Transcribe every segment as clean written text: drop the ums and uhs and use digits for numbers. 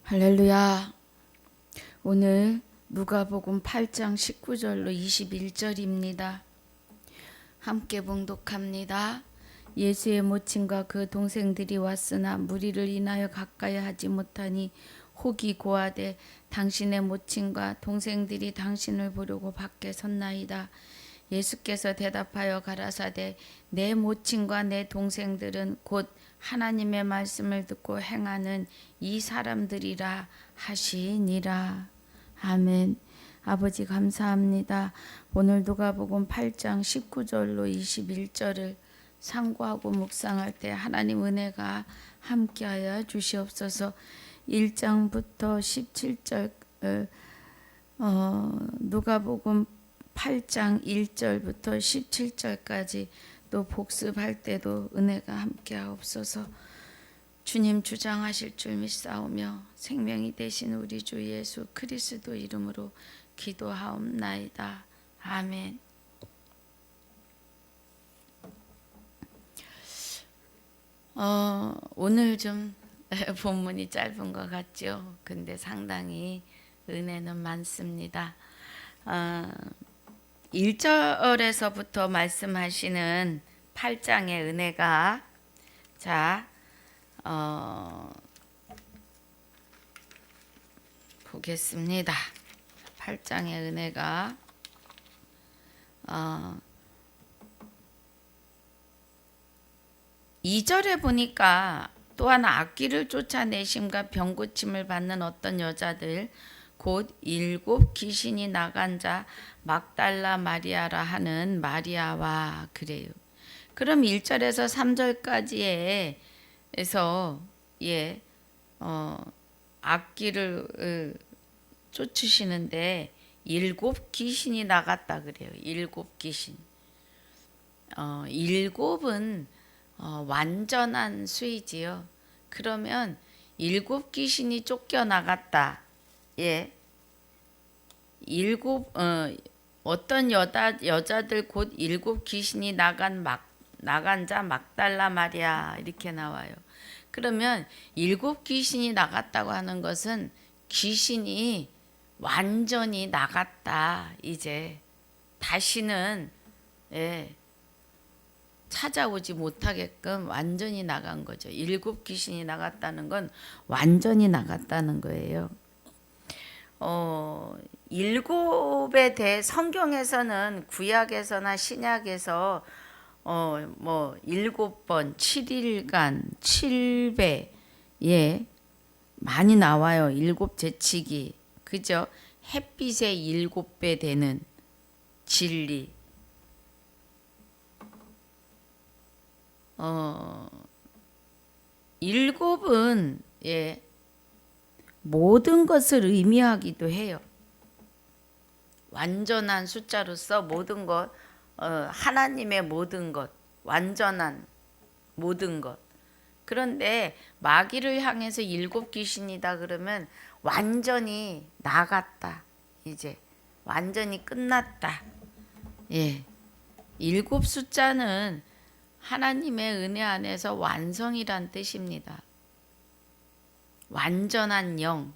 할렐루야. 오늘 누가복음 8장 19절로 21절입니다. 함께 봉독합니다. 예수의 모친과 그 동생들이 왔으나 무리를 인하여 가까이 하지 못하니 혹이 고하되 당신의 모친과 동생들이 당신을 보려고 밖에 섰나이다. 예수께서 대답하여 가라사대 내 모친과 내 동생들은 곧 하나님의 말씀을 듣고 행하는 이 사람들이라 하시니라. 아멘. 아버지 감사합니다. 오늘 누가복음 8장 19절로 21절을 상고하고 묵상할 때 하나님 은혜가 함께하여 주시옵소서. 1장부터 17절 누가복음 8장 1절부터 17절까지 또 복습할 때도 은혜가 함께하옵소서. 주님 주장하실 줄 믿사오며 생명이 되신 우리 주 예수 그리스도 이름으로 기도하옵나이다. 아멘. 오늘 좀 본문이 짧은 것 같죠. 근데 상당히 은혜는 많습니다. 1절에서부터 말씀하시는 8장의 은혜가 보겠습니다. 8장의 은혜가 2절에 보니까 또한 악귀를 쫓아내심과 병고침을 받는 어떤 여자들 곧 7 귀신이 나간 자 막달라 마리아라 하는 마리아와 그래요. 그럼 1절에서 3절까지에서 악귀를 쫓으시는데 7 귀신이 나갔다 그래요. 7 귀신. 7은 완전한 수이지요. 그러면 7 귀신이 쫓겨나갔다. 어떤 여자들 곧 7 귀신이 나간 자 막달라 마리아 이렇게 나와요. 그러면 7 귀신이 나갔다고 하는 것은 귀신이 완전히 나갔다. 이제 다시는 찾아오지 못하게끔 완전히 나간 거죠. 7 귀신이 나갔다는 건 완전히 나갔다는 거예요. 7에 대해 성경에서는 구약에서나 신약에서 7번 7일간 7배 많이 나와요. 7 재치기 그죠? 햇빛의 7배 되는 진리. 7은 모든 것을 의미하기도 해요. 완전한 숫자로서 모든 것, 하나님의 모든 것, 완전한 모든 것. 그런데 마귀를 향해서 7 귀신이다 그러면 완전히 나갔다. 이제 완전히 끝났다. 7 숫자는 하나님의 은혜 안에서 완성이란 뜻입니다. 완전한 영,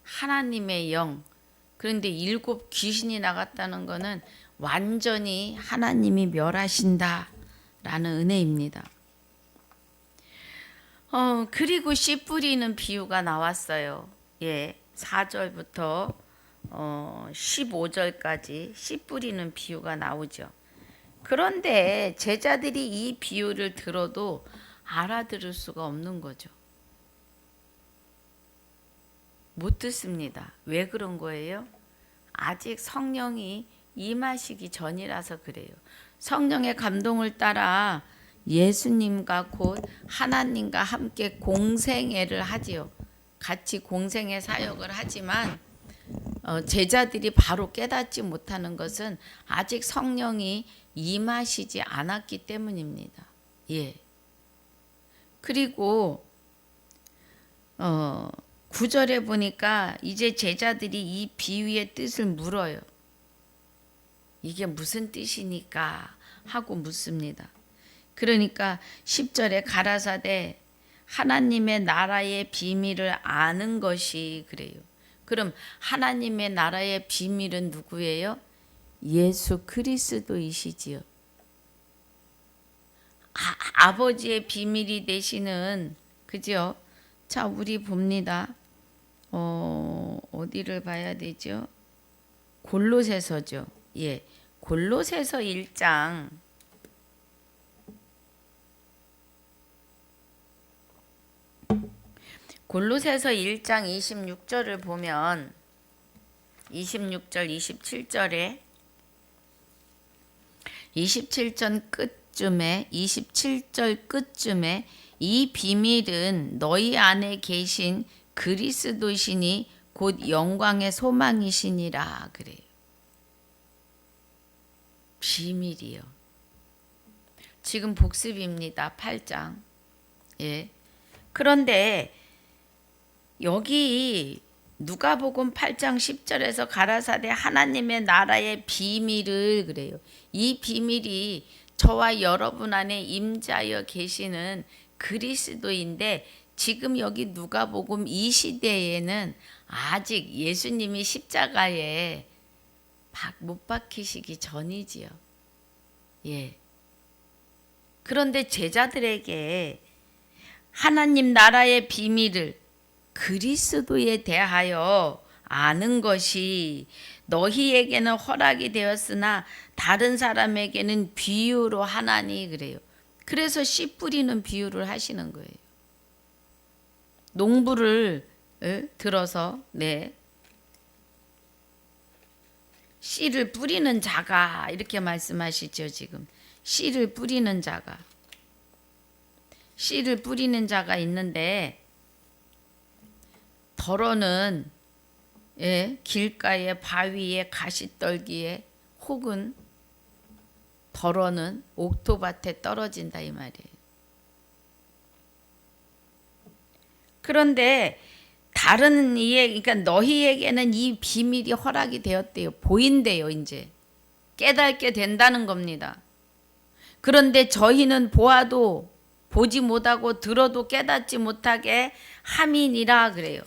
하나님의 영. 그런데 7 귀신이 나갔다는 것은 완전히 하나님이 멸하신다 라는 은혜입니다. 그리고 씨 뿌리는 비유가 나왔어요. 4절부터 15절까지 씨 뿌리는 비유가 나오죠. 그런데 제자들이 이 비유를 들어도 알아들을 수가 없는 거죠. 못 듣습니다. 왜 그런 거예요? 아직 성령이 임하시기 전이라서 그래요. 성령의 감동을 따라 예수님과 곧 하나님과 함께 공생애를 하지요. 같이 공생애 사역을 하지만 제자들이 바로 깨닫지 못하는 것은 아직 성령이 임하시지 않았기 때문입니다. 그리고 9절에 보니까 이제 제자들이 이 비유의 뜻을 물어요. 이게 무슨 뜻이니까 하고 묻습니다. 그러니까 10절에 가라사대 하나님의 나라의 비밀을 아는 것이 그래요. 그럼 하나님의 나라의 비밀은 누구예요? 예수 그리스도이시지요. 아버지의 비밀이 되시는, 그죠? 자, 우리 봅니다. 어디를 봐야 되죠? 골로새서죠. 예. 골로새서 1장 26절을 보면 26절 27절에 27절 끝쯤에 이 비밀은 너희 안에 계신 그리스도시니 곧 영광의 소망이시니라 그래요. 비밀이요. 지금 복습입니다. 8장. 예. 그런데 여기 누가복음 8장 10절에서 가라사대 하나님의 나라의 비밀을 그래요. 이 비밀이 저와 여러분 안에 임자여 계시는 그리스도인데, 지금 여기 누가복음 이 시대에는 아직 예수님이 십자가에 못 박히시기 전이지요. 예. 그런데 제자들에게 하나님 나라의 비밀을 그리스도에 대하여 아는 것이 너희에게는 허락이 되었으나 다른 사람에게는 비유로 하나니 그래요. 그래서 씨 뿌리는 비유를 하시는 거예요. 농부를 들어서 씨를 뿌리는 자가 이렇게 말씀하시죠. 지금 씨를 뿌리는 자가 있는데, 덜어는 길가에 바위에 가시떨기에 혹은 덜어는 옥토밭에 떨어진다 이 말이에요. 그런데 다른 이에, 그러니까 너희에게는 이 비밀이 허락이 되었대요. 보인대요. 이제 깨닫게 된다는 겁니다. 그런데 저희는 보아도 보지 못하고 들어도 깨닫지 못하게 함이니라 그래요.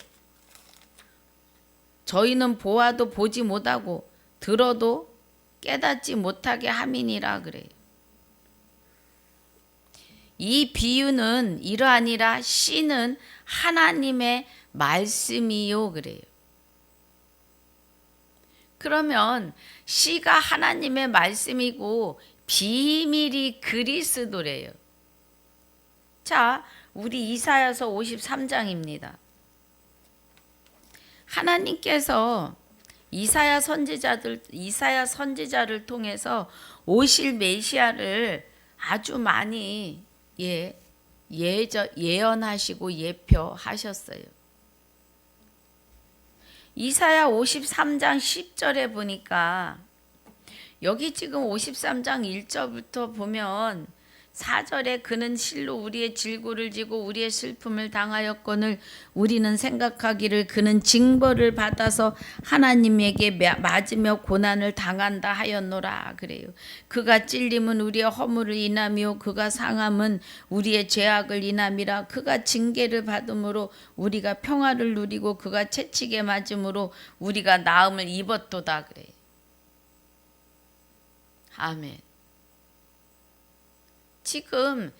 저희는 보아도 보지 못하고 들어도 깨닫지 못하게 함이니라 그래요. 이 비유는 이러하니라 씨는 하나님의 말씀이요 그래요. 그러면 씨가 하나님의 말씀이고 비밀이 그리스도래요. 자, 우리 이사야서 53장입니다. 하나님께서 이사야 선지자를 통해서 오실 메시아를 아주 많이 예언하시고 예표하셨어요. 이사야 53장 10절에 보니까, 여기 지금 53장 1절부터 보면 4절에 그는 실로 우리의 질고를 지고 우리의 슬픔을 당하였거늘 우리는 생각하기를 그는 징벌을 받아서 하나님에게 맞으며 고난을 당한다 하였노라 그래요. 그가 찔림은 우리의 허물을 인하며 그가 상함은 우리의 죄악을 인함이라. 그가 징계를 받음으로 우리가 평화를 누리고 그가 채찍에 맞음으로 우리가 나음을 입었도다 그래요. 아멘. 지금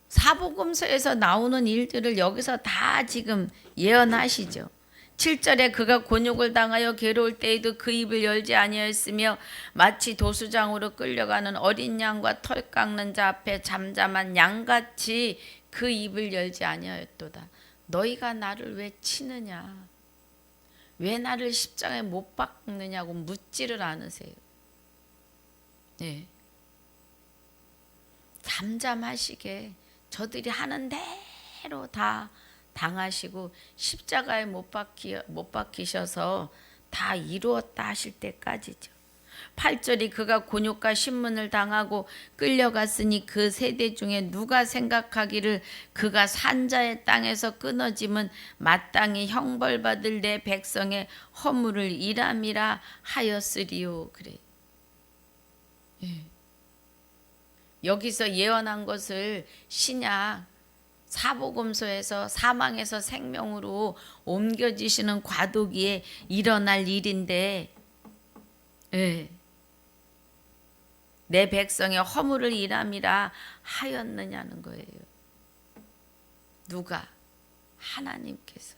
사복음서에서 나오는 일들을 여기서 다 지금 예언하시죠. 7절에 그가 곤욕을 당하여 괴로울 때에도 그 입을 열지 아니하였으며 마치 도수장으로 끌려가는 어린 양과 털 깎는 자 앞에 잠잠한 양같이 그 입을 열지 아니하였도다. 너희가 나를 왜 치느냐, 왜 나를 십자가에 못 박느냐고 묻지를 않으세요. 네. 잠잠하시게 저들이 하는 대로 다 당하시고 십자가에 못 박히셔서 다 이루었다 하실 때까지죠. 8절이 그가 곤욕과 신문을 당하고 끌려갔으니 그 세대 중에 누가 생각하기를 그가 산자의 땅에서 끊어짐은 마땅히 형벌받을 내 백성의 허물을 일함이라 하였으리요 그래. 여기서 예언한 것을 신약 사복음서에서 사망에서 생명으로 옮겨지시는 과도기에 일어날 일인데, 예. 내 백성의 허물을 인함이라 하였느냐는 거예요. 누가? 하나님께서.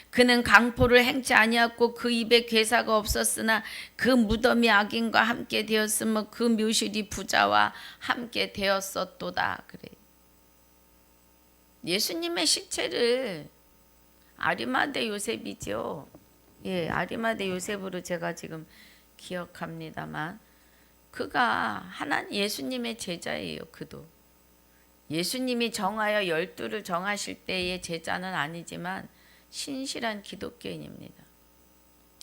그는 강포를 행치 아니었고 그 입에 괴사가 없었으나 그 무덤이 악인과 함께 되었으며 그 묘실이 부자와 함께 되었었도다. 그래. 예수님의 시체를 아리마대 요셉이죠. 예, 아리마대 요셉으로 제가 지금 기억합니다만 그가 예수님의 제자예요. 그도 예수님이 정하여 12를 정하실 때의 제자는 아니지만 신실한 기독교인입니다.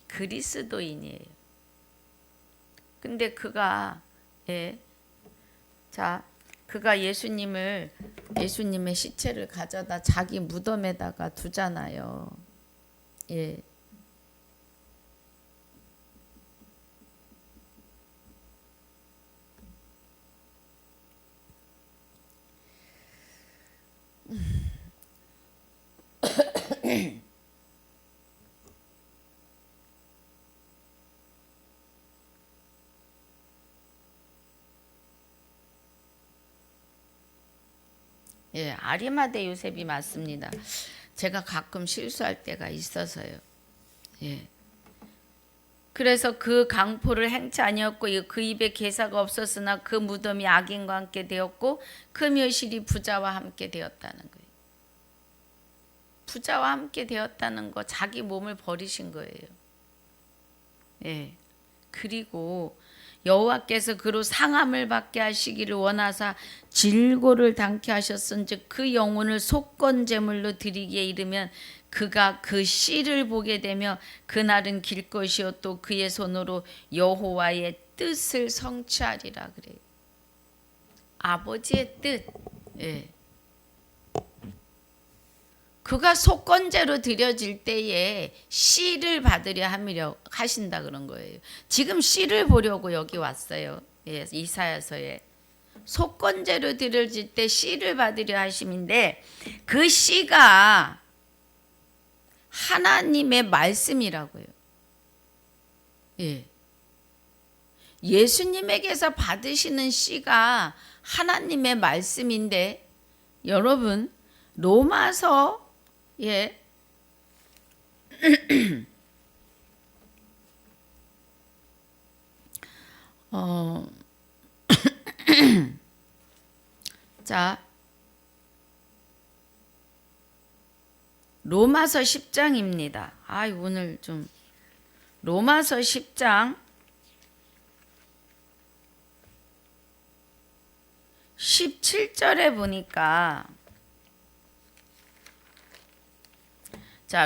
그리스도인이에요. 근데 그가 그가 예수님의 시체를 가져다 자기 무덤에다가 두잖아요. 예. 예, 아리마대 요셉이 맞습니다. 제가 가끔 실수할 때가 있어서요. 예. 그래서 그 강포를 행치 아니었고 그 입에 괴사가 없었으나 그 무덤이 악인과 함께 되었고 그 묘실이 부자와 함께 되었다는 거예요. 부자와 함께 되었다는 거, 자기 몸을 버리신 거예요. 예. 그리고 여호와께서 그로 상함을 받게 하시기를 원하사 질고를 당케 하셨은즉 그 영혼을 속건 제물로 드리기에 이르면 그가 그 씨를 보게 되며 그날은 길 것이요 또 그의 손으로 여호와의 뜻을 성취하리라. 그래요. 아버지의 뜻. 예. 그가 속건제로 드려질 때에 씨를 받으려 하신다 그런 거예요. 지금 씨를 보려고 여기 왔어요. 예, 이사야서에. 속건제로 드려질 때 씨를 받으려 하심인데 그 씨가 하나님의 말씀이라고요. 예. 예수님에게서 받으시는 씨가 하나님의 말씀인데 여러분 로마서 예. 자, 로마서 10장입니다. 오늘 좀 로마서 10장 17절에 보니까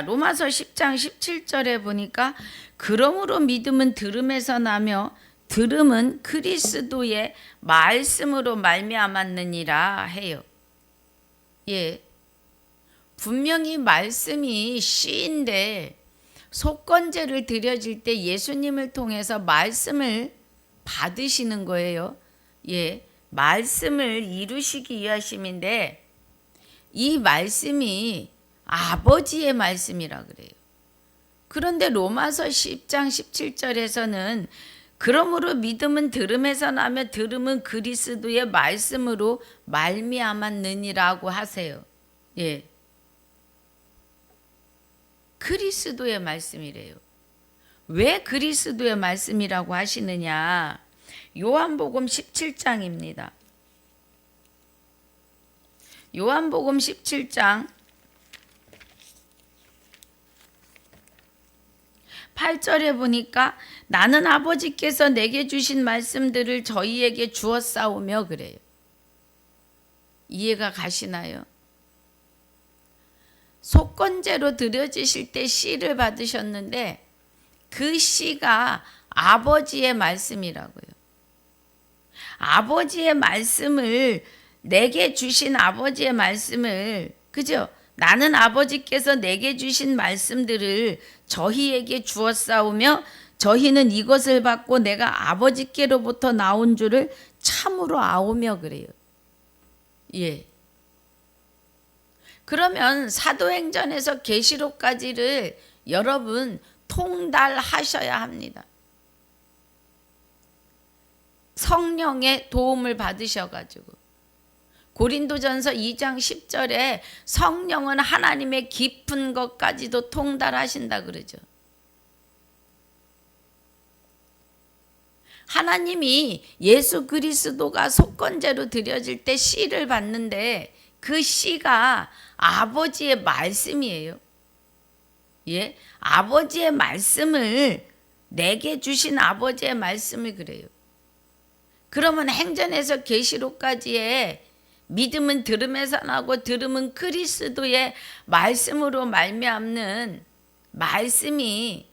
로마서 10장 17절에 보니까 그러므로 믿음은 들음에서 나며 들음은 그리스도의 말씀으로 말미암았느니라 해요. 예. 분명히 말씀이 씨인데 속건제를 드려질 때 예수님을 통해서 말씀을 받으시는 거예요. 예. 말씀을 이루시기 위하심인데 이 말씀이 아버지의 말씀이라 그래요. 그런데 로마서 10장 17절에서는 그러므로 믿음은 들음에서 나며 들음은 그리스도의 말씀으로 말미암았느니라고 하세요. 예. 그리스도의 말씀이래요. 왜 그리스도의 말씀이라고 하시느냐? 요한복음 17장입니다. 요한복음 17장 8절에 보니까 나는 아버지께서 내게 주신 말씀들을 저희에게 주었사오며 그래요. 이해가 가시나요? 속건제로 드려지실 때 씨를 받으셨는데 그 씨가 아버지의 말씀이라고요. 아버지의 말씀을 내게 주신 아버지의 말씀을 그죠? 나는 아버지께서 내게 주신 말씀들을 저희에게 주었사오며 저희는 이것을 받고 내가 아버지께로부터 나온 줄을 참으로 아오며 그래요. 예. 그러면 사도행전에서 계시록까지를 여러분 통달하셔야 합니다. 성령의 도움을 받으셔가지고 고린도전서 2장 10절에 성령은 하나님의 깊은 것까지도 통달하신다 그러죠. 하나님이 예수 그리스도가 속건제로 드려질 때 씨를 받는데 그 씨가 아버지의 말씀이에요. 예? 아버지의 말씀을 내게 주신 아버지의 말씀을 그래요. 그러면 행전에서 계시록까지의 믿음은 들음에서 나고 들음은 그리스도의 말씀으로 말미암는 말씀이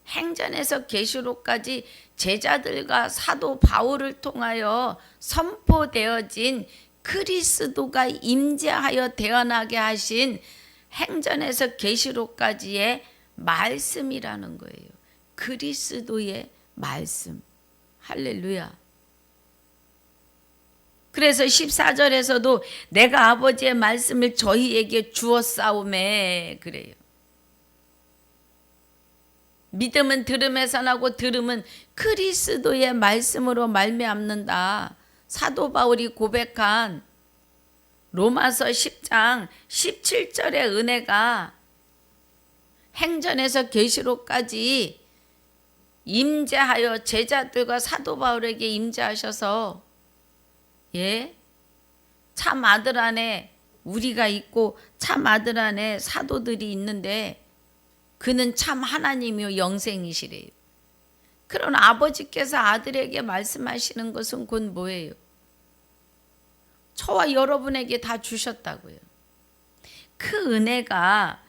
행전에서 계시록까지 제자들과 사도 바울을 통하여 선포되어진 그리스도가 임재하여 태어나게 하신 행전에서 계시록까지의 말씀이라는 거예요. 그리스도의 말씀. 할렐루야. 그래서 14절에서도 내가 아버지의 말씀을 저희에게 주었사오매 그래요. 믿음은 들음에서 나고 들음은 그리스도의 말씀으로 말미암는다. 사도 바울이 고백한 로마서 10장 17절의 은혜가 행전에서 계시록까지 임재하여 제자들과 사도 바울에게 임재하셔서 예? 참 아들 안에 우리가 있고 참 아들 안에 사도들이 있는데 그는 참 하나님이요 영생이시래요. 그러나 아버지께서 아들에게 말씀하시는 것은 곧 뭐예요? 저와 여러분에게 다 주셨다고요. 그 은혜가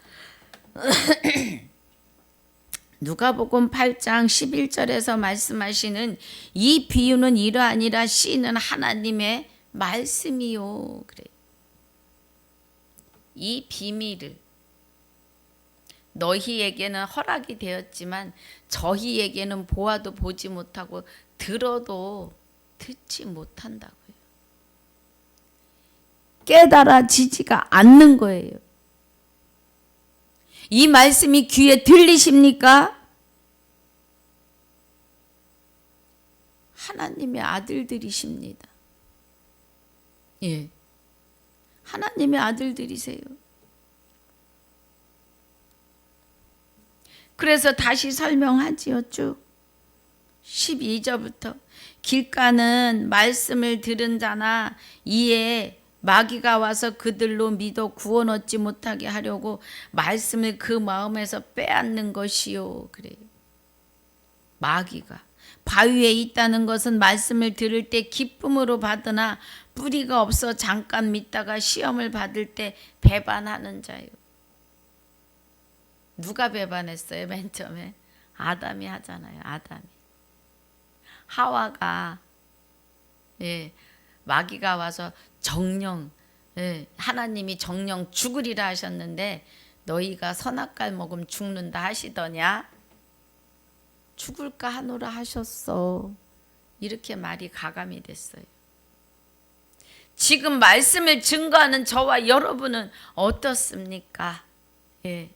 누가복음 8장 11절에서 말씀하시는 이 비유는 이러하니라 씨는 하나님의 말씀이요 그래요. 이 비밀을 너희에게는 허락이 되었지만 저희에게는 보아도 보지 못하고 들어도 듣지 못한다고요. 깨달아지지가 않는 거예요. 이 말씀이 귀에 들리십니까? 하나님의 아들들이십니다. 예. 하나님의 아들들이세요. 그래서 다시 설명하지요. 쭉 12절부터 길가는 말씀을 들은 자나 이에 마귀가 와서 그들로 믿어 구원 얻지 못하게 하려고 말씀을 그 마음에서 빼앗는 것이요 그래요. 마귀가 바위에 있다는 것은 말씀을 들을 때 기쁨으로 받으나 뿌리가 없어 잠깐 믿다가 시험을 받을 때 배반하는 자요. 누가 배반했어요? 맨 처음에 아담이 하잖아요. 아담이. 하와가 마귀가 와서 정령 하나님이 정령 죽으리라 하셨는데 너희가 선악과를 먹으면 죽는다 하시더냐? 죽을까 하노라 하셨어. 이렇게 말이 가감이 됐어요. 지금 말씀을 증거하는 저와 여러분은 어떻습니까? 예.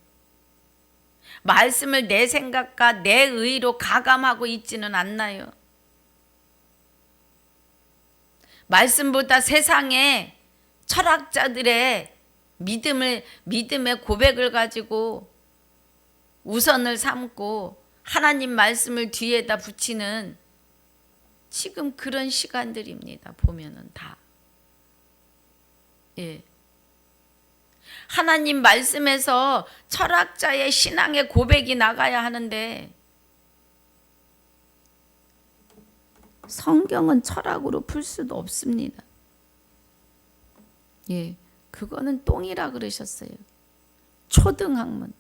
말씀을 내 생각과 내 의로 가감하고 있지는 않나요? 말씀보다 세상에 철학자들의 믿음의 고백을 가지고 우선을 삼고 하나님 말씀을 뒤에다 붙이는 지금 그런 시간들입니다. 보면은 다. 예. 하나님 말씀에서 철학자의 신앙의 고백이 나가야 하는데 성경은 철학으로 풀 수도 없습니다. 예, 그거는 똥이라 그러셨어요. 초등학문.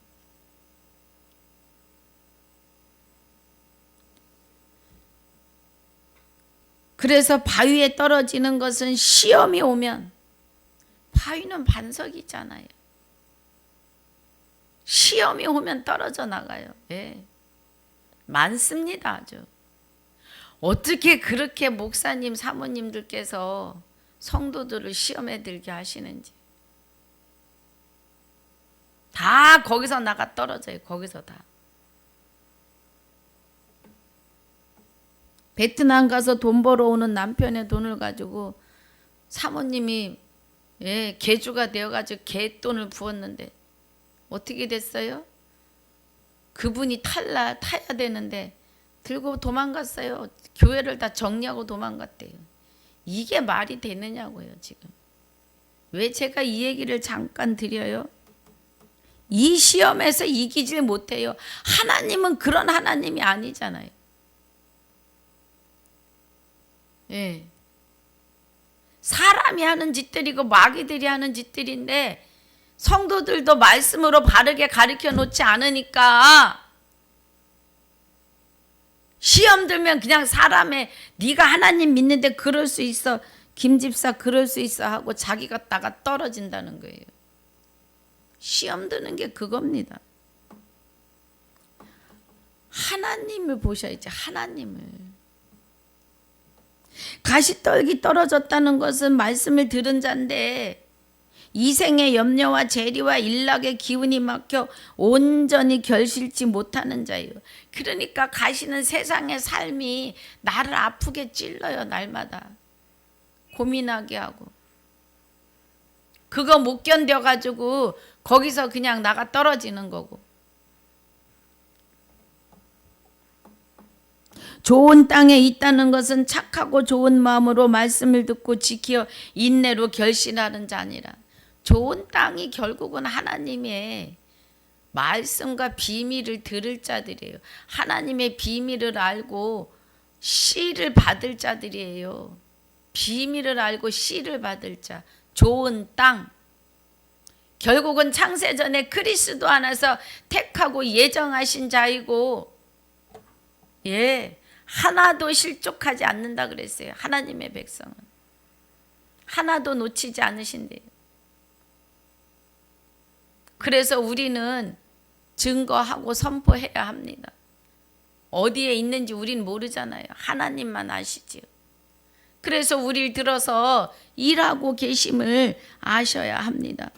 그래서 바위에 떨어지는 것은 시험이 오면 바위는 반석이잖아요. 시험이 오면 떨어져 나가요. 예. 많습니다. 아주. 어떻게 그렇게 목사님, 사모님들께서 성도들을 시험에 들게 하시는지. 다 거기서 나가 떨어져요. 거기서 다. 베트남 가서 돈 벌어오는 남편의 돈을 가지고 사모님이 개주가 되어가지고 개돈을 부었는데 어떻게 됐어요? 그분이 타야 되는데 들고 도망갔어요. 교회를 다 정리하고 도망갔대요. 이게 말이 되느냐고요, 지금. 왜 제가 이 얘기를 잠깐 드려요? 이 시험에서 이기질 못해요. 하나님은 그런 하나님이 아니잖아요. 예. 사람이 하는 짓들이고 마귀들이 하는 짓들인데 성도들도 말씀으로 바르게 가르쳐 놓지 않으니까 시험 들면 그냥 사람의 네가 하나님 믿는데 그럴 수 있어, 김집사 그럴 수 있어 하고 자기가 나가 떨어진다는 거예요. 시험 드는 게 그겁니다. 하나님을 보셔야지. 하나님을. 가시떨기 떨어졌다는 것은 말씀을 들은 자인데 이생의 염려와 재리와 일락의 기운이 막혀 온전히 결실지 못하는 자예요. 그러니까 가시는 세상의 삶이 나를 아프게 찔러요. 날마다 고민하게 하고. 그거 못 견뎌가지고 거기서 그냥 나가 떨어지는 거고. 좋은 땅에 있다는 것은 착하고 좋은 마음으로 말씀을 듣고 지켜 인내로 결신하는 자니라. 좋은 땅이 결국은 하나님의 말씀과 비밀을 들을 자들이에요. 하나님의 비밀을 알고 씨를 받을 자들이에요. 비밀을 알고 씨를 받을 자. 좋은 땅. 결국은 창세전에 그리스도 안에서 택하고 예정하신 자이고, 하나도 실족하지 않는다 그랬어요. 하나님의 백성은. 하나도 놓치지 않으신대요. 그래서 우리는 증거하고 선포해야 합니다. 어디에 있는지 우린 모르잖아요. 하나님만 아시지요. 그래서 우리를 들어서 일하고 계심을 아셔야 합니다.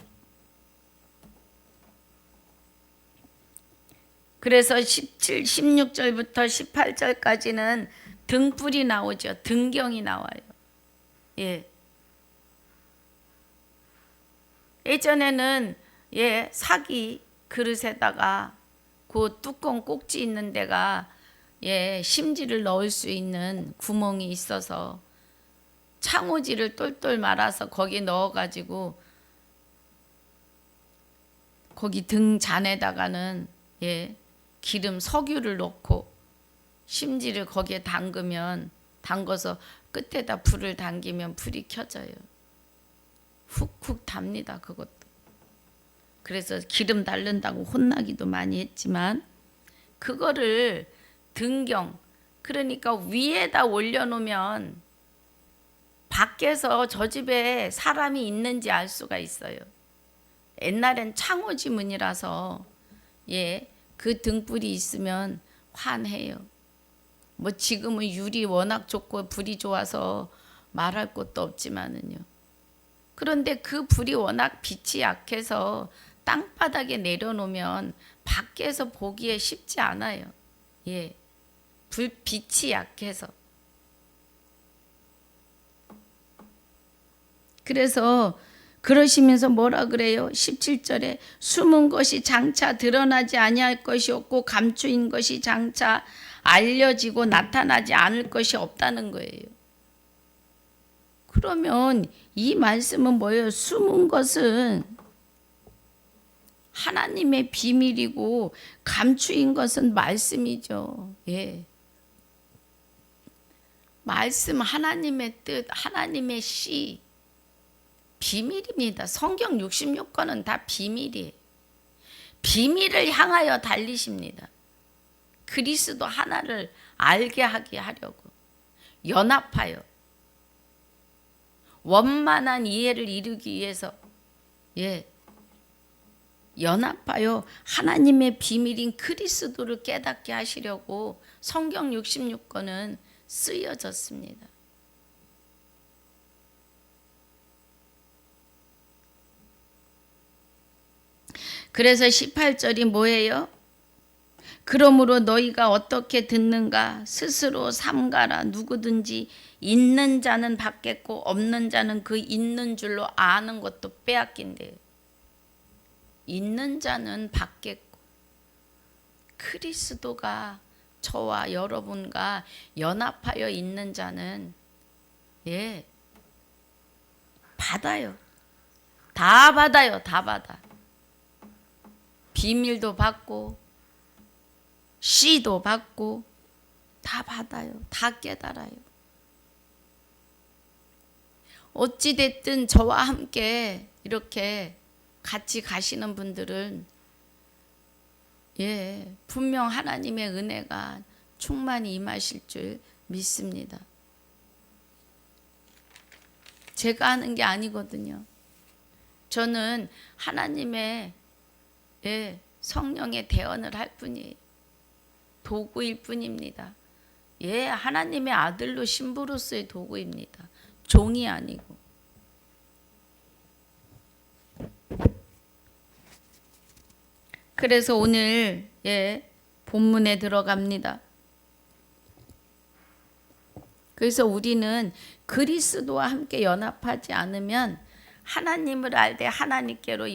그래서 17, 16절부터 18절까지는 등불이 나오죠. 등경이 나와요. 예전에는 사기 그릇에다가 그 뚜껑 꼭지 있는 데가 심지를 넣을 수 있는 구멍이 있어서 창호지를 똘똘 말아서 거기에 넣어가지고 거기 등 잔에다가는 기름 석유를 넣고 심지를 거기에 담궈서 끝에다 불을 당기면 불이 켜져요. 훅훅 답니다. 그것도. 그래서 기름 달른다고 혼나기도 많이 했지만 그거를 등경, 그러니까 위에다 올려놓으면 밖에서 저 집에 사람이 있는지 알 수가 있어요. 옛날엔 창호지문이라서 그 등불이 있으면 환해요. 뭐 지금은 유리 워낙 좋고 불이 좋아서 말할 것도 없지만은요. 그런데 그 불이 워낙 빛이 약해서 땅바닥에 내려놓으면 밖에서 보기에 쉽지 않아요. 불빛이 약해서. 그래서 그러시면서 뭐라 그래요? 17절에 숨은 것이 장차 드러나지 아니할 것이 없고 감추인 것이 장차 알려지고 나타나지 않을 것이 없다는 거예요. 그러면 이 말씀은 뭐예요? 숨은 것은 하나님의 비밀이고 감추인 것은 말씀이죠. 말씀, 하나님의 뜻, 하나님의 씨, 비밀입니다. 성경 66권은 다 비밀이에요. 비밀을 향하여 달리십니다. 그리스도 하나를 알게 하게 하려고 연합하여 원만한 이해를 이루기 위해서 연합하여 하나님의 비밀인 그리스도를 깨닫게 하시려고 성경 66권은 쓰여졌습니다. 그래서 18절이 뭐예요? 그러므로 너희가 어떻게 듣는가 스스로 삼가라. 누구든지 있는 자는 받겠고 없는 자는 그 있는 줄로 아는 것도 빼앗긴대요. 있는 자는 받겠고 그리스도가 저와 여러분과 연합하여 있는 자는 받아요. 다 받아요. 다 받아. 비밀도 받고 씨도 받고 다 받아요. 다 깨달아요. 어찌됐든 저와 함께 이렇게 같이 가시는 분들은 분명 하나님의 은혜가 충만히 임하실 줄 믿습니다. 제가 하는 게 아니거든요. 저는 하나님의 성령의 대언을 할 뿐이에요. 도구일 뿐입니다. 하나님의 아들로 신부로서의 도구입니다. 종이 아니고. 그래서 오늘 본문에 들어갑니다. 그래서 우리는 그리스도와 함께 연합하지 않으면 하나님을 알되 하나님께로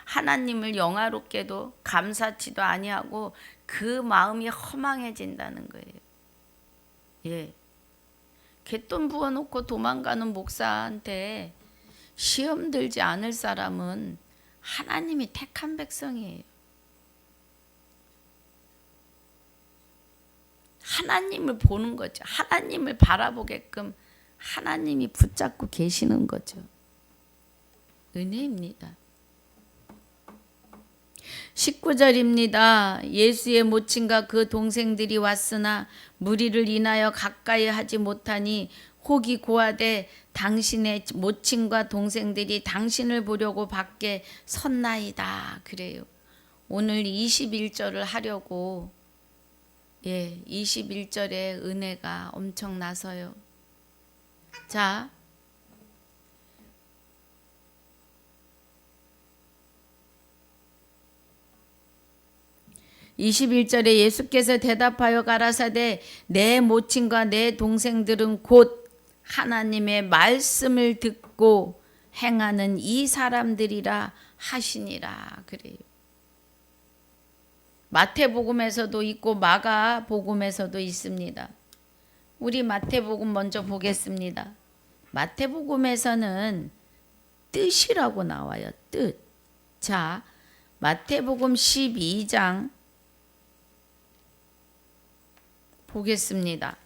하나님을 영화롭게도 감사치도 아니하고 그 마음이 허망해진다는 거예요. 갯돈 부어놓고 도망가는 목사한테 시험 들지 않을 사람은 하나님이 택한 백성이에요. 하나님을 보는 거죠. 하나님을 바라보게끔 하나님이 붙잡고 계시는 거죠. 은혜입니다. 19절입니다. 예수의 모친과 그 동생들이 왔으나 무리를 인하여 가까이 하지 못하니 혹이 고하되 당신의 모친과 동생들이 당신을 보려고 밖에 섰나이다. 그래요. 오늘 21절을 하려고 21절의 은혜가 엄청나서요. 자, 21절에 예수께서 대답하여 가라사대 내 모친과 내 동생들은 곧 하나님의 말씀을 듣고 행하는 이 사람들이라 하시니라. 그래요. 마태복음에서도 있고 마가복음에서도 있습니다. 우리 마태복음 먼저 보겠습니다. 마태복음에서는 뜻이라고 나와요. 뜻. 자, 마태복음 12장 보겠습니다.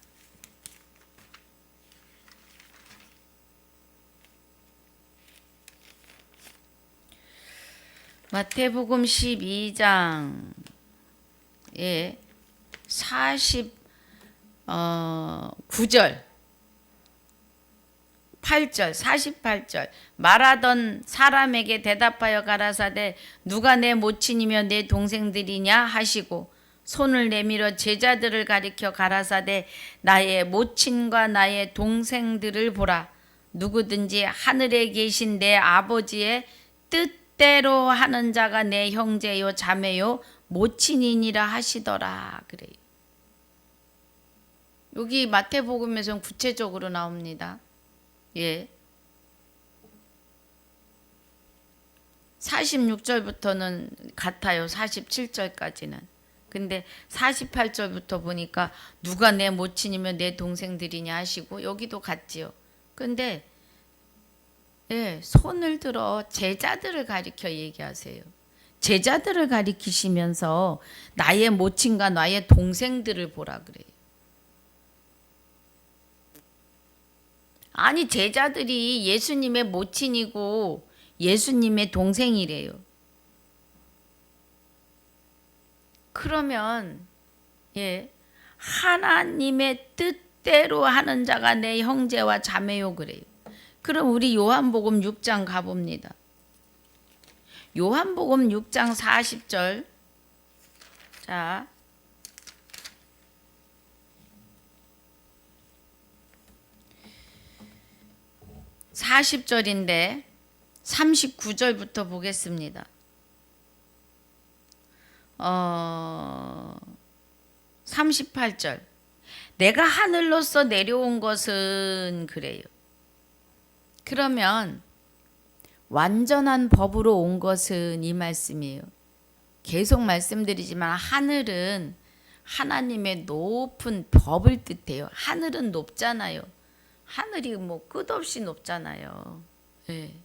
마태복음 12장 49절 8절 48절 말하던 사람에게 대답하여 가라사대 누가 내 모친이며 내 동생들이냐 하시고 손을 내밀어 제자들을 가리켜 가라사대 나의 모친과 나의 동생들을 보라. 누구든지 하늘에 계신 내 아버지의 뜻대로 하는 자가 내 형제요 자매요 모친이니라 하시더라. 그래요. 여기 마태복음에서는 구체적으로 나옵니다. 46절부터는 같아요. 47절까지는. 근데 48절부터 보니까 누가 내 모친이면 내 동생들이냐 하시고 여기도 같지요. 근데 손을 들어 제자들을 가리켜 얘기하세요. 제자들을 가리키시면서 나의 모친과 나의 동생들을 보라 그래요. 아니 제자들이 예수님의 모친이고 예수님의 동생이래요. 그러면 하나님의 뜻대로 하는 자가 내 형제와 자매요 그래요. 그럼 우리 요한복음 6장 가봅니다. 요한복음 6장 40절. 자, (40절인데) 39절부터 보겠습니다. 38절. 내가 하늘로서 내려온 것은 그래요. 그러면 완전한 법으로 온 것은 이 말씀이에요. 계속 말씀드리지만 하늘은 하나님의 높은 법을 뜻해요. 하늘은 높잖아요. 하늘이 뭐 끝없이 높잖아요. 네.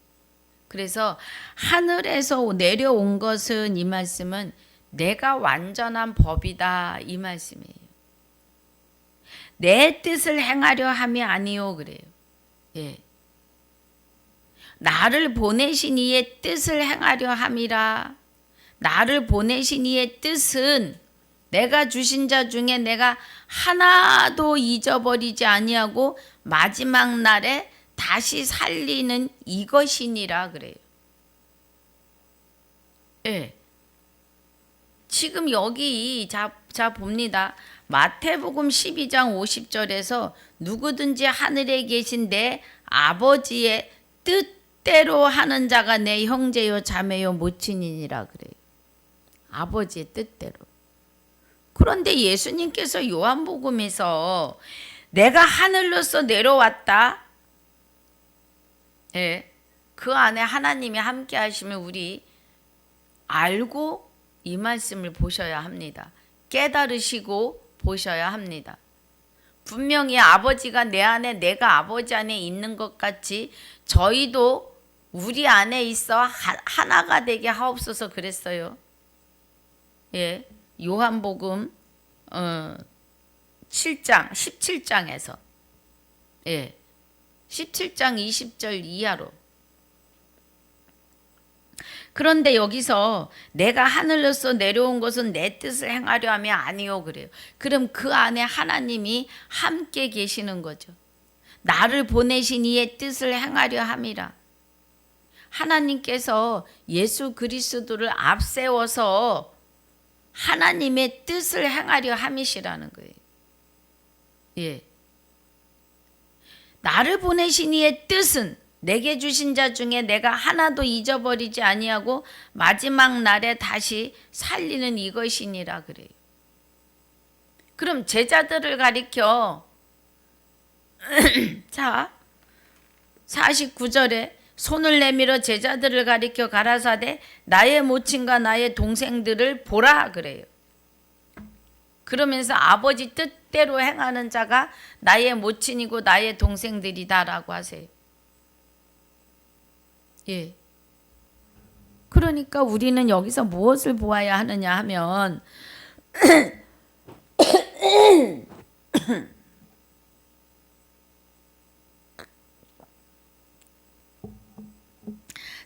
그래서 하늘에서 내려온 것은 이 말씀은 내가 완전한 법이다 이 말씀이에요. 내 뜻을 행하려 함이 아니요 그래요. 예. 나를 보내신 이의 뜻을 행하려 함이라. 나를 보내신 이의 뜻은 내가 주신 자 중에 내가 하나도 잊어버리지 아니하고 마지막 날에 다시 살리는 이것이니라 그래요. 예. 지금 여기 자 봅니다. 마태복음 12장 50절에서 누구든지 하늘에 계신 내 아버지의 뜻대로 하는 자가 내 형제요 자매요 모친이니라 그래요. 아버지의 뜻대로. 그런데 예수님께서 요한복음에서 내가 하늘로서 내려왔다. 예. 그 안에 하나님이 함께 하시면 우리 알고 이 말씀을 보셔야 합니다. 깨달으시고 보셔야 합니다. 분명히 아버지가 내 안에 내가 아버지 안에 있는 것 같이 저희도 우리 안에 있어 하나가 되게 하옵소서 그랬어요. 예, 요한복음 7장 17장에서 예, 17장 20절 이하로. 그런데 여기서 내가 하늘로서 내려온 것은 내 뜻을 행하려 함이 아니요 그래요. 그럼 그 안에 하나님이 함께 계시는 거죠. 나를 보내신 이의 뜻을 행하려 함이라. 하나님께서 예수 그리스도를 앞세워서 하나님의 뜻을 행하려 함이시라는 거예요. 예. 나를 보내신 이의 뜻은 내게 주신 자 중에 내가 하나도 잊어버리지 아니하고 마지막 날에 다시 살리는 이것이니라 그래요. 그럼 제자들을 가리켜 자 49절에 손을 내밀어 제자들을 가리켜 가라사대 나의 모친과 나의 동생들을 보라 그래요. 그러면서 아버지 뜻대로 행하는 자가 나의 모친이고 나의 동생들이다라고 하세요. 예. 그러니까 우리는 여기서 무엇을 보아야 하느냐 하면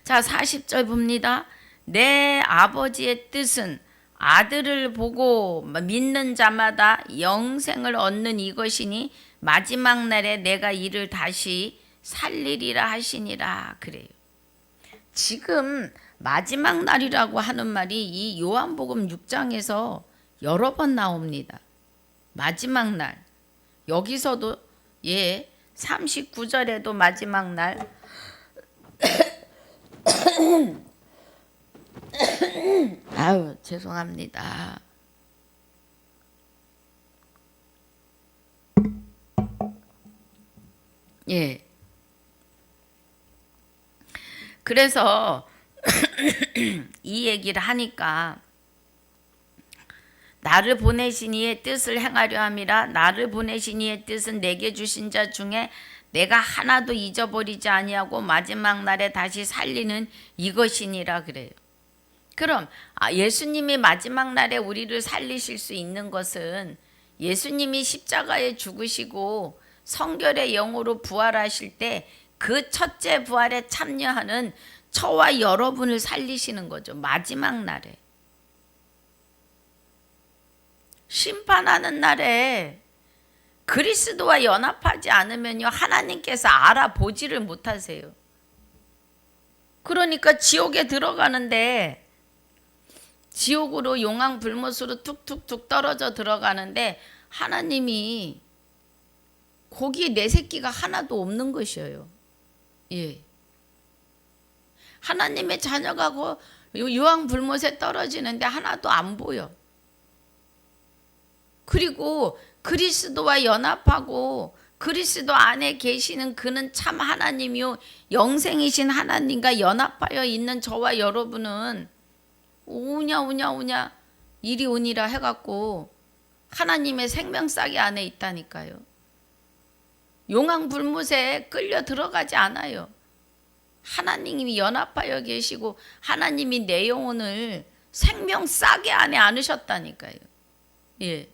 자 40절 봅니다. 내 아버지의 뜻은 아들을 보고 믿는 자마다 영생을 얻는 이것이니 마지막 날에 내가 이를 다시 살리리라 하시니라 그래요. 지금 마지막 날이라고 하는 말이 이 요한복음 6장에서 여러 번 나옵니다. 마지막 날. 여기서도 39절에도 마지막 날. 아유, 죄송합니다. 예. 그래서 이 얘기를 하니까 나를 보내신 이의 뜻을 행하려 함이라. 나를 보내신 이의 뜻은 내게 주신 자 중에 내가 하나도 잊어버리지 아니하고 마지막 날에 다시 살리는 이것이니라 그래요. 그럼 예수님이 마지막 날에 우리를 살리실 수 있는 것은 예수님이 십자가에 죽으시고 성결의 영으로 부활하실 때 그 첫째 부활에 참여하는 저와 여러분을 살리시는 거죠. 마지막 날에. 심판하는 날에 그리스도와 연합하지 않으면요 하나님께서 알아보지를 못하세요. 그러니까 지옥에 들어가는데, 지옥으로 용왕불못으로 툭툭툭 떨어져 들어가는데 하나님이 거기에 내 새끼가 하나도 없는 것이에요. 예. 하나님의 자녀가 유황불못에 떨어지는데 하나도 안 보여. 그리고 그리스도와 연합하고 그리스도 안에 계시는 그는 참 하나님이요 영생이신 하나님과 연합하여 있는 저와 여러분은 오냐 이리 오니라 해갖고 하나님의 생명싸개 안에 있다니까요. 용왕불못에 끌려 들어가지 않아요. 하나님이 연합하여 계시고 하나님이 내 영혼을 생명싸개 안에 안으셨다니까요. 예.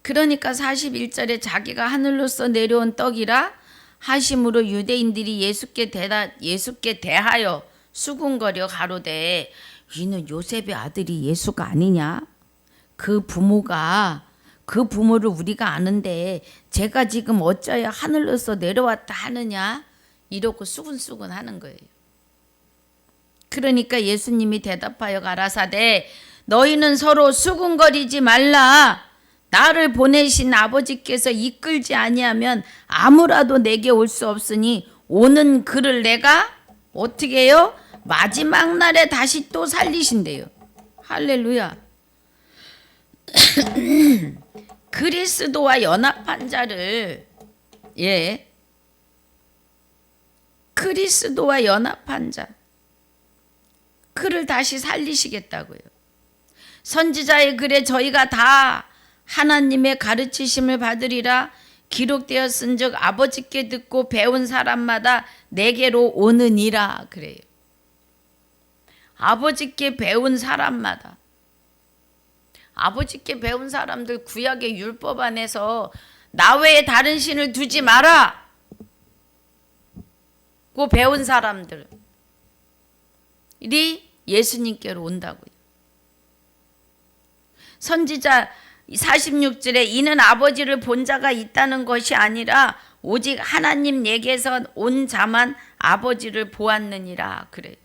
그러니까 41절에 자기가 하늘로서 내려온 떡이라 하심으로 유대인들이 예수께 대하여 수군거려 가로되 이는 요셉의 아들이 예수가 아니냐? 그 부모를 우리가 아는데 제가 지금 어쩌야 하늘로서 내려왔다 하느냐? 이러고 수군수군 하는 거예요. 그러니까 예수님이 대답하여 가라사대 너희는 서로 수군거리지 말라. 나를 보내신 아버지께서 이끌지 아니하면 아무라도 내게 올 수 없으니 오는 그를 내가 어떻게 해요? 마지막 날에 다시 또 살리신대요. 할렐루야. 그리스도와 연합한 자를 그리스도와 연합한 자 그를 다시 살리시겠다고요. 선지자의 글에 저희가 다 하나님의 가르치심을 받으리라 기록되었은즉 아버지께 듣고 배운 사람마다 내게로 오느니라 그래요. 아버지께 배운 사람마다. 아버지께 배운 사람들 구약의 율법 안에서 나 외에 다른 신을 두지 마라 고 배운 사람들이 예수님께로 온다고요. 선지자 46절에 이는 아버지를 본 자가 있다는 것이 아니라 오직 하나님에게서 온 자만 아버지를 보았느니라 그래요.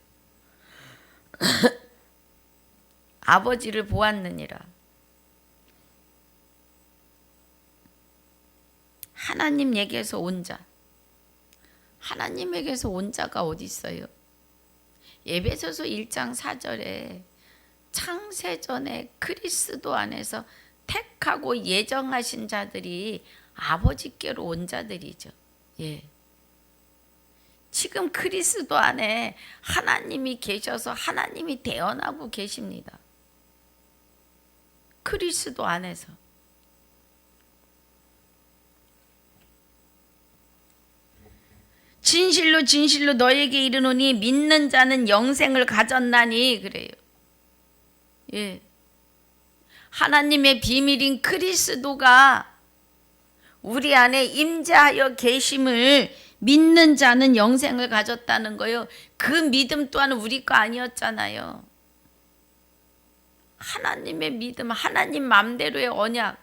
아버지를 보았느니라. 하나님에게서 온 자. 하나님에게서 온 자가 어디 있어요? 에베소서 1장 4절에 창세전에 그리스도 안에서 택하고 예정하신 자들이 아버지께로 온 자들이죠. 예. 지금 그리스도 안에 하나님이 계셔서 하나님이 대언하고 계십니다. 그리스도 안에서. 진실로 진실로 너에게 이르노니 믿는 자는 영생을 가졌나니 그래요. 예. 하나님의 비밀인 그리스도가 우리 안에 임재하여 계심을 믿는 자는 영생을 가졌다는 거예요. 그 믿음 또한 우리 거 아니었잖아요. 하나님의 믿음, 하나님 마음대로의 언약,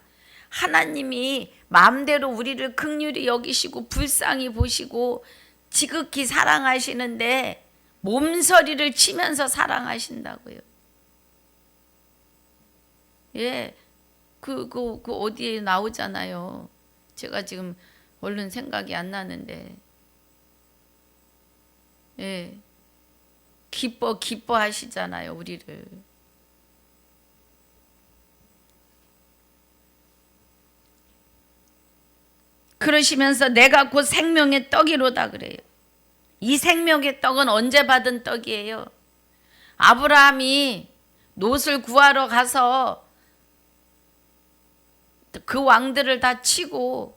하나님이 마음대로 우리를 긍휼히 여기시고 불쌍히 보시고 지극히 사랑하시는데 몸서리를 치면서 사랑하신다고요. 예, 그 어디에 나오잖아요. 제가 지금 얼른 생각이 안 나는데, 예, 기뻐하시잖아요, 우리를. 그러시면서 내가 곧 생명의 떡이로다 그래요. 이 생명의 떡은 언제 받은 떡이에요? 아브라함이 롯을 구하러 가서 그 왕들을 다 치고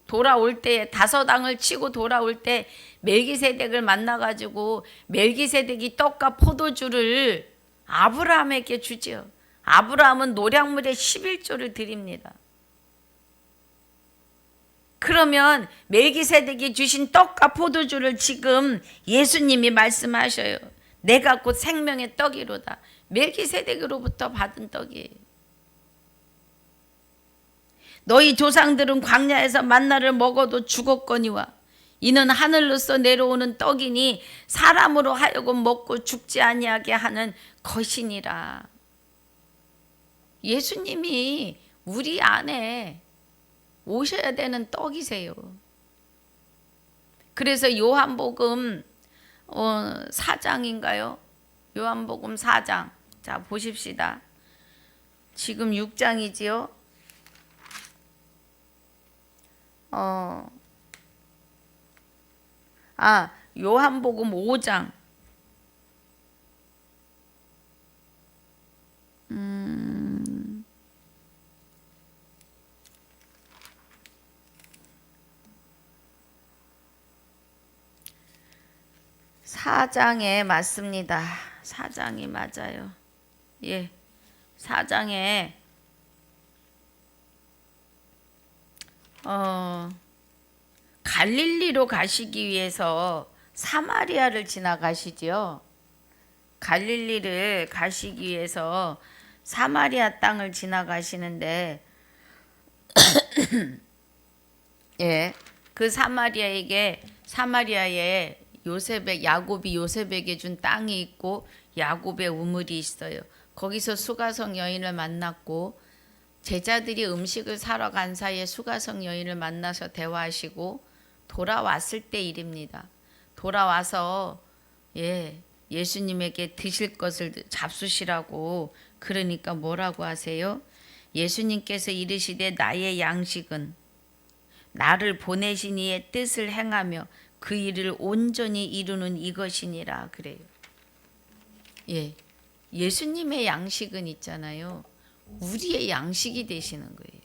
돌아올 때, 다섯 왕을 치고 돌아올 때 멜기세덱을 만나가지고 멜기세덱이 떡과 포도주를 아브라함에게 주죠. 아브라함은 노량물의 11조를 드립니다. 그러면 멜기세덱이 주신 떡과 포도주를 지금 예수님이 말씀하셔요. 내가 곧 생명의 떡이로다. 멜기세덱으로부터 받은 떡이에요. 너희 조상들은 광야에서 만나를 먹어도 죽었거니와 이는 하늘로서 내려오는 떡이니 사람으로 하여금 먹고 죽지 아니하게 하는 것이니라. 예수님이 우리 안에 오셔야 되는 떡이세요. 그래서 요한복음 4장인가요? 요한복음 4장. 자, 보십시다. 지금 6장이지요. 요한복음 5장. 사장에 맞습니다. 사장이 맞아요. 예. 사장에 갈릴리로 가시기 위해서 사마리아를 지나가시지요. 갈릴리를 가시기 위해서 사마리아 땅을 지나가시는데 예. 그 사마리아에 야곱이 요셉에게 준 땅이 있고 야곱의 우물이 있어요. 거기서 수가성 여인을 만났고 제자들이 음식을 사러 간 사이에 수가성 여인을 만나서 대화하시고 돌아왔을 때 일입니다. 돌아와서 예수님에게 드실 것을 잡수시라고 그러니까 뭐라고 하세요? 예수님께서 이르시되 나의 양식은 나를 보내신 이의 뜻을 행하며 그 일을 온전히 이루는 이것이니라 그래요. 예, 예수님의 양식은 있잖아요. 우리의 양식이 되시는 거예요.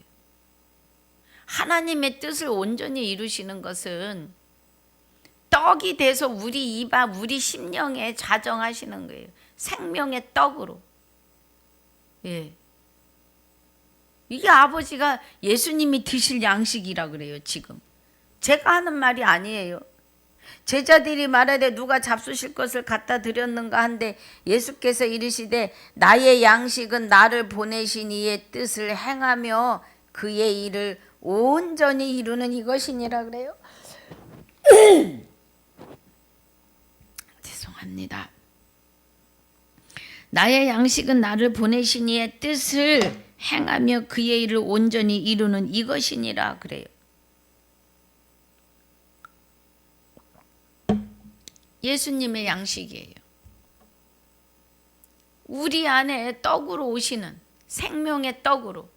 하나님의 뜻을 온전히 이루시는 것은 떡이 돼서 우리 입안, 우리 심령에 자정하시는 거예요. 생명의 떡으로. 예. 이게 아버지가 예수님이 드실 양식이라 그래요, 지금. 제가 하는 말이 아니에요. 제자들이 말하되 누가 잡수실 것을 갖다 드렸는가 한데 예수께서 이르시되 나의 양식은 나를 보내신 이의 뜻을 행하며 그의 일을 온전히 이루는 이것이니라 그래요. 죄송합니다. 나의 양식은 나를 보내신 이의 뜻을 행하며 그의 일을 온전히 이루는 이것이니라 그래요. 예수님의 양식이에요. 우리 안에 떡으로 오시는 생명의 떡으로.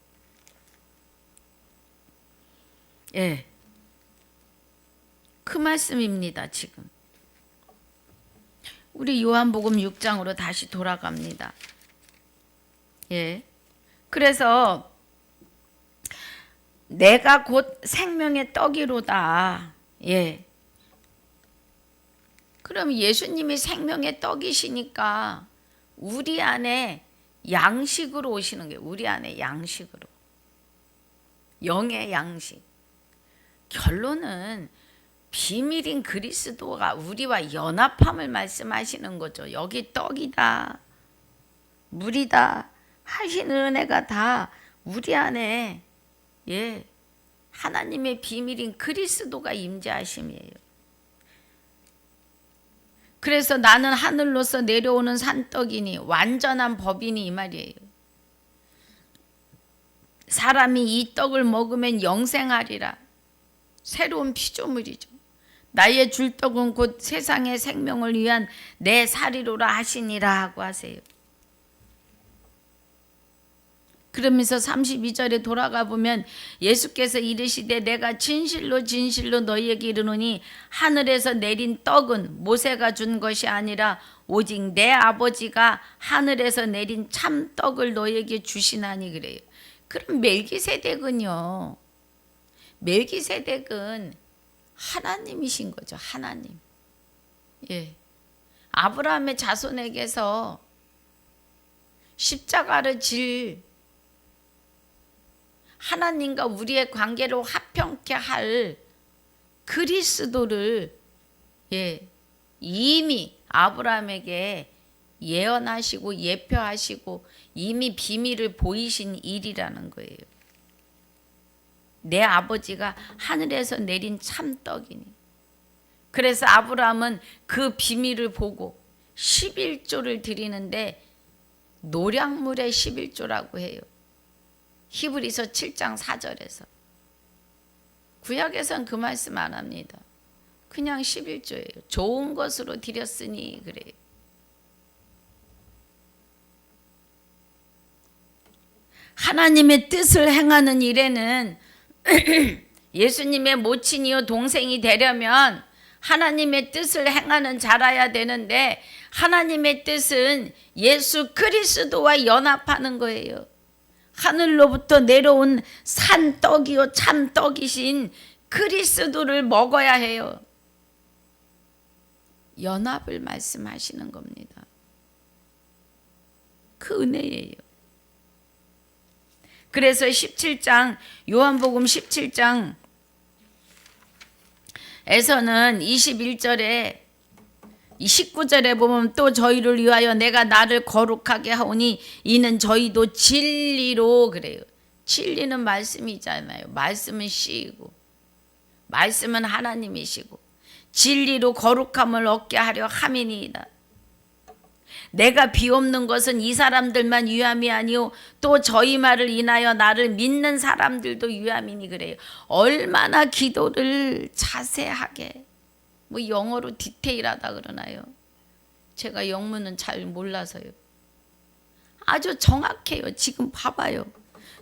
예. 그 말씀입니다, 지금. 우리 요한복음 6장으로 다시 돌아갑니다. 예. 그래서 내가 곧 생명의 떡이로다. 예. 그럼 예수님이 생명의 떡이시니까 우리 안에 양식으로 오시는 거예요. 우리 안에 양식으로. 영의 양식. 결론은 비밀인 그리스도가 우리와 연합함을 말씀하시는 거죠. 여기 떡이다, 물이다 하시는 은혜가 다 우리 안에 하나님의 비밀인 그리스도가 임재하심이에요. 그래서 나는 하늘로서 내려오는 산떡이니 완전한 법이니 이 말이에요. 사람이 이 떡을 먹으면 영생하리라. 새로운 피조물이죠. 나의 줄 떡은 곧 세상의 생명을 위한 내 살이로라 하시니라 하고 하세요. 그러면서 32절에 돌아가 보면 예수께서 이르시되 내가 진실로 진실로 너희에게 이르노니 하늘에서 내린 떡은 모세가 준 것이 아니라 오직 내 아버지가 하늘에서 내린 참 떡을 너희에게 주시나니 그래요. 그럼 멜기세덱은요. 멜기세덱은 하나님이신 거죠. 하나님. 예. 아브라함의 자손에게서 십자가를 질 하나님과 우리의 관계를 화평케 할 그리스도를 이미 아브라함에게 예언하시고 예표하시고 이미 비밀을 보이신 일이라는 거예요. 내 아버지가 하늘에서 내린 참떡이니. 그래서 아브라함은 그 비밀을 보고 11조를 드리는데 노량물의 11조라고 해요. 히브리서 7장 4절에서. 구약에선 그 말씀 안 합니다. 그냥 11조예요. 좋은 것으로 드렸으니 그래요. 하나님의 뜻을 행하는 일에는 예수님의 모친이요 동생이 되려면 하나님의 뜻을 행하는 자라야 되는데 하나님의 뜻은 예수 그리스도와 연합하는 거예요. 하늘로부터 내려온 산떡이요 참떡이신 그리스도를 먹어야 해요. 연합을 말씀하시는 겁니다. 그 은혜예요. 그래서 17장 요한복음 17장에서는 21절에 19절에 보면 또 저희를 위하여 내가 나를 거룩하게 하오니 이는 저희도 진리로 그래요. 진리는 말씀이잖아요. 말씀은 씨이고 말씀은 하나님이시고 진리로 거룩함을 얻게 하려 함이니이다. 내가 비옵는 것은 이 사람들만 유함이 아니오 또 저희 말을 인하여 나를 믿는 사람들도 유함이니 그래요. 얼마나 기도를 자세하게 뭐 영어로 디테일하다 그러나요? 제가 영문은 잘 몰라서요. 아주 정확해요. 지금 봐봐요.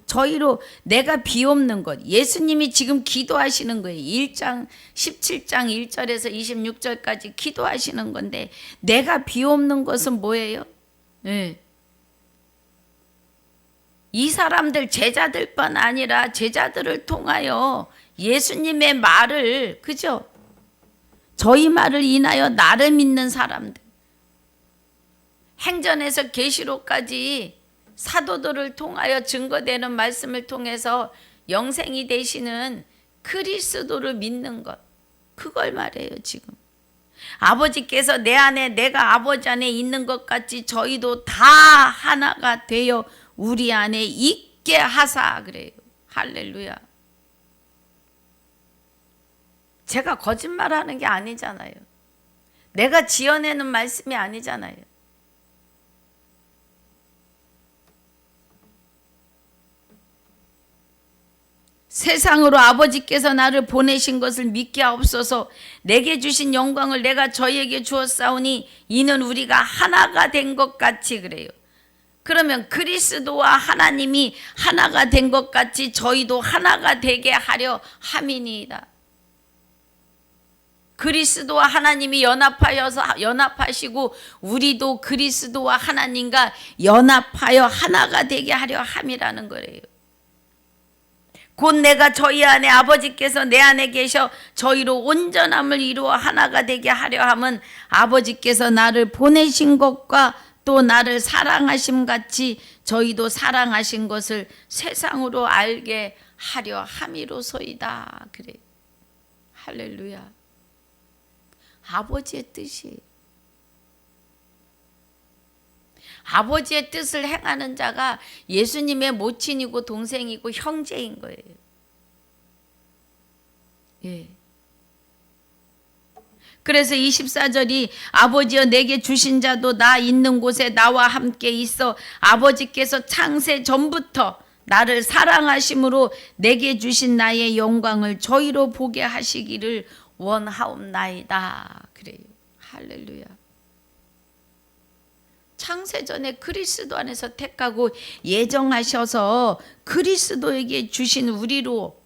저희로 내가 비옵는 것 예수님이 지금 기도하시는 거예요. 1장 17장 1절에서 26절까지 기도하시는 건데 내가 비옵는 것은 뭐예요? 네. 이 사람들 제자들뿐 아니라 제자들을 통하여 예수님의 말을 그죠? 저희 말을 인하여 나를 믿는 사람들 행전에서 계시록까지 사도들을 통하여 증거되는 말씀을 통해서 영생이 되시는 그리스도를 믿는 것 그걸 말해요. 지금 아버지께서 내 안에 내가 아버지 안에 있는 것 같이 저희도 다 하나가 되어 우리 안에 있게 하사 그래요. 할렐루야. 제가 거짓말하는 게 아니잖아요. 내가 지어내는 말씀이 아니잖아요. 세상으로 아버지께서 나를 보내신 것을 믿게 하옵소서. 내게 주신 영광을 내가 저희에게 주었사오니 이는 우리가 하나가 된 것 같이 그래요. 그러면 그리스도와 하나님이 하나가 된 것 같이 저희도 하나가 되게 하려 함이니이다. 그리스도와 하나님이 연합하시고 우리도 그리스도와 하나님과 연합하여 하나가 되게 하려 함이라는 거예요. 곧 내가 저희 안에 아버지께서 내 안에 계셔 저희로 온전함을 이루어 하나가 되게 하려 함은 아버지께서 나를 보내신 것과 또 나를 사랑하심 같이 저희도 사랑하신 것을 세상으로 알게 하려 함이로소이다. 그래. 할렐루야. 아버지의 뜻이 아버지의 뜻을 행하는 자가 예수님의 모친이고 동생이고 형제인 거예요. 예. 그래서 24절이 아버지여 내게 주신 자도 나 있는 곳에 나와 함께 있어 아버지께서 창세 전부터 나를 사랑하심으로 내게 주신 나의 영광을 저희로 보게 하시기를 원하옵나이다. 그래요. 할렐루야. 창세전에 그리스도 안에서 택하고 예정하셔서 그리스도에게 주신 우리로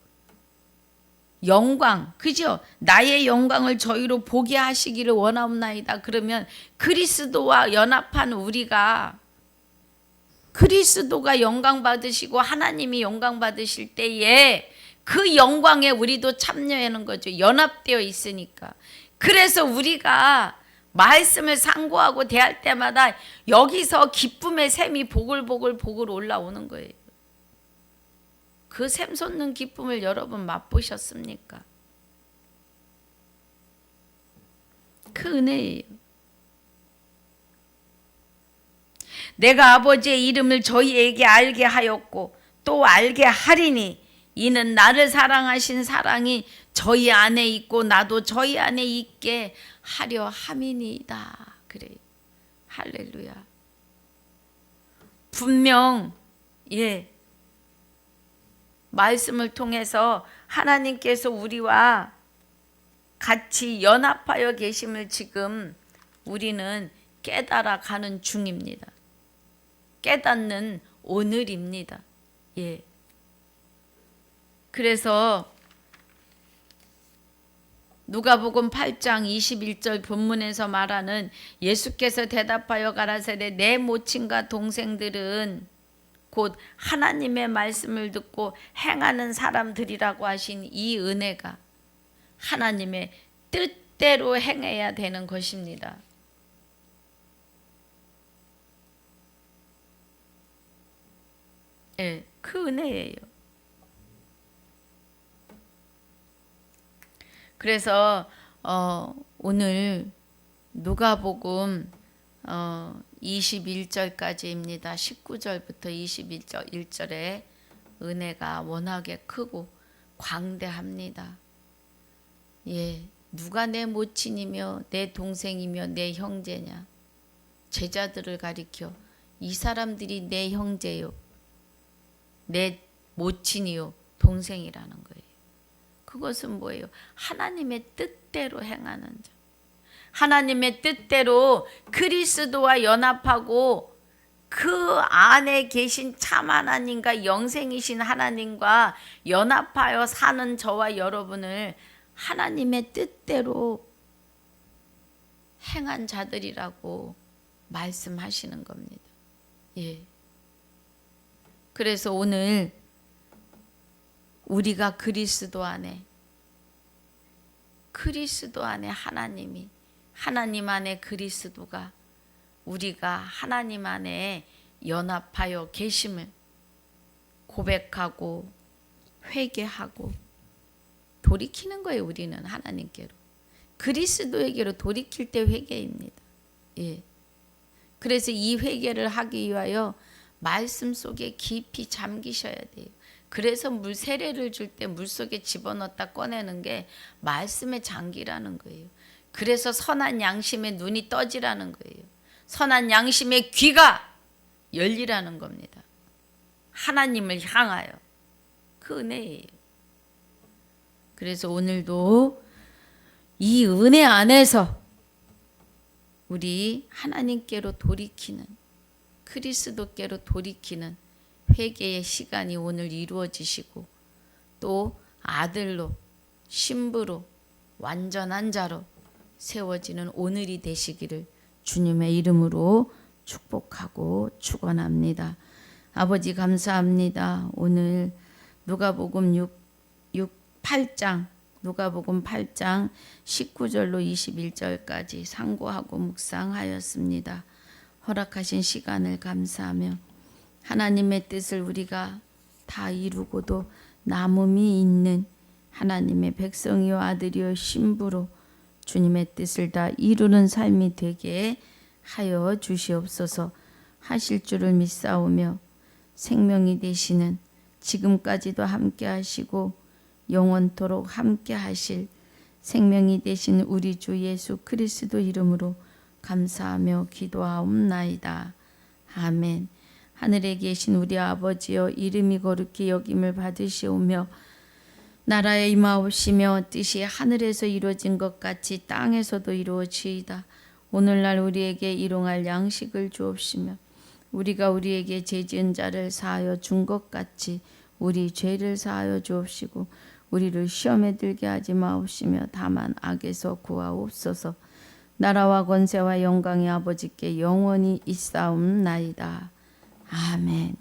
영광, 그죠? 나의 영광을 저희로 보게 하시기를 원하옵나이다. 그러면 그리스도와 연합한 우리가 그리스도가 영광 받으시고 하나님이 영광 받으실 때에 그 영광에 우리도 참여하는 거죠. 연합되어 있으니까. 그래서 우리가 말씀을 상고하고 대할 때마다 여기서 기쁨의 샘이 보글보글 올라오는 거예요. 그 샘 솟는 기쁨을 여러분 맛보셨습니까? 그 은혜예요. 내가 아버지의 이름을 저희에게 알게 하였고 또 알게 하리니 이는 나를 사랑하신 사랑이 저희 안에 있고 나도 저희 안에 있게 하려 함이니이다. 그래요. 할렐루야. 분명 말씀을 통해서 하나님께서 우리와 같이 연합하여 계심을 지금 우리는 깨달아 가는 중입니다. 깨닫는 오늘입니다. 그래서 누가복음 8장 21절 본문에서 말하는 예수께서 대답하여 가라사대 내 모친과 동생들은 곧 하나님의 말씀을 듣고 행하는 사람들이라고 하신 이 은혜가 하나님의 뜻대로 행해야 되는 것입니다. 그 은혜예요. 그래서 오늘 누가복음 21절까지입니다. 19절부터 21절에 은혜가 워낙에 크고 광대합니다. 누가 내 모친이며 내 동생이며 내 형제냐? 제자들을 가리켜 이 사람들이 내 형제요, 내 모친이요, 동생이라는 거예요. 그것은 뭐예요? 하나님의 뜻대로 행하는 자. 하나님의 뜻대로 그리스도와 연합하고 그 안에 계신 참 하나님과 영생이신 하나님과 연합하여 사는 저와 여러분을 하나님의 뜻대로 행한 자들이라고 말씀하시는 겁니다. 그래서 오늘 우리가 그리스도 안에 하나님이, 하나님 안에 그리스도가, 우리가 하나님 안에 연합하여 계심을 고백하고 회개하고 돌이키는 거예요. 우리는 하나님께로, 그리스도에게로 돌이킬 때 회개입니다. 그래서 이 회개를 하기 위하여 말씀 속에 깊이 잠기셔야 돼요. 그래서 물 세례를 줄 때 물속에 집어넣었다 꺼내는 게 말씀의 장기라는 거예요. 그래서 선한 양심의 눈이 떠지라는 거예요. 선한 양심의 귀가 열리라는 겁니다. 하나님을 향하여. 그 은혜예요. 그래서 오늘도 이 은혜 안에서 우리 하나님께로 돌이키는, 그리스도께로 돌이키는 회개의 시간이 오늘 이루어지시고 또 아들로, 신부로, 완전한 자로 세워지는 오늘이 되시기를 주님의 이름으로 축복하고 축원합니다. 아버지 감사합니다. 오늘 누가복음 8장 19절로 21절까지 상고하고 묵상하였습니다. 허락하신 시간을 감사하며 하나님의 뜻을 우리가 다 이루고도 남음이 있는 하나님의 백성이요 아들이요 신부로 주님의 뜻을 다 이루는 삶이 되게 하여 주시옵소서. 하실 줄을 믿사오며 생명이 되시는, 지금까지도 함께 하시고 영원토록 함께 하실 생명이 되신 우리 주 예수 그리스도 이름으로 감사하며 기도하옵나이다. 아멘. 하늘에 계신 우리 아버지여, 이름이 거룩히 여김을 받으시오며 나라에 임하옵시며 뜻이 하늘에서 이루어진 것 같이 땅에서도 이루어지이다. 오늘날 우리에게 일용할 양식을 주옵시며 우리가 우리에게 죄지은 자를 사하여 준 것 같이 우리 죄를 사하여 주옵시고 우리를 시험에 들게 하지 마옵시며 다만 악에서 구하옵소서. 나라와 권세와 영광이 아버지께 영원히 있사옵나이다. 아멘.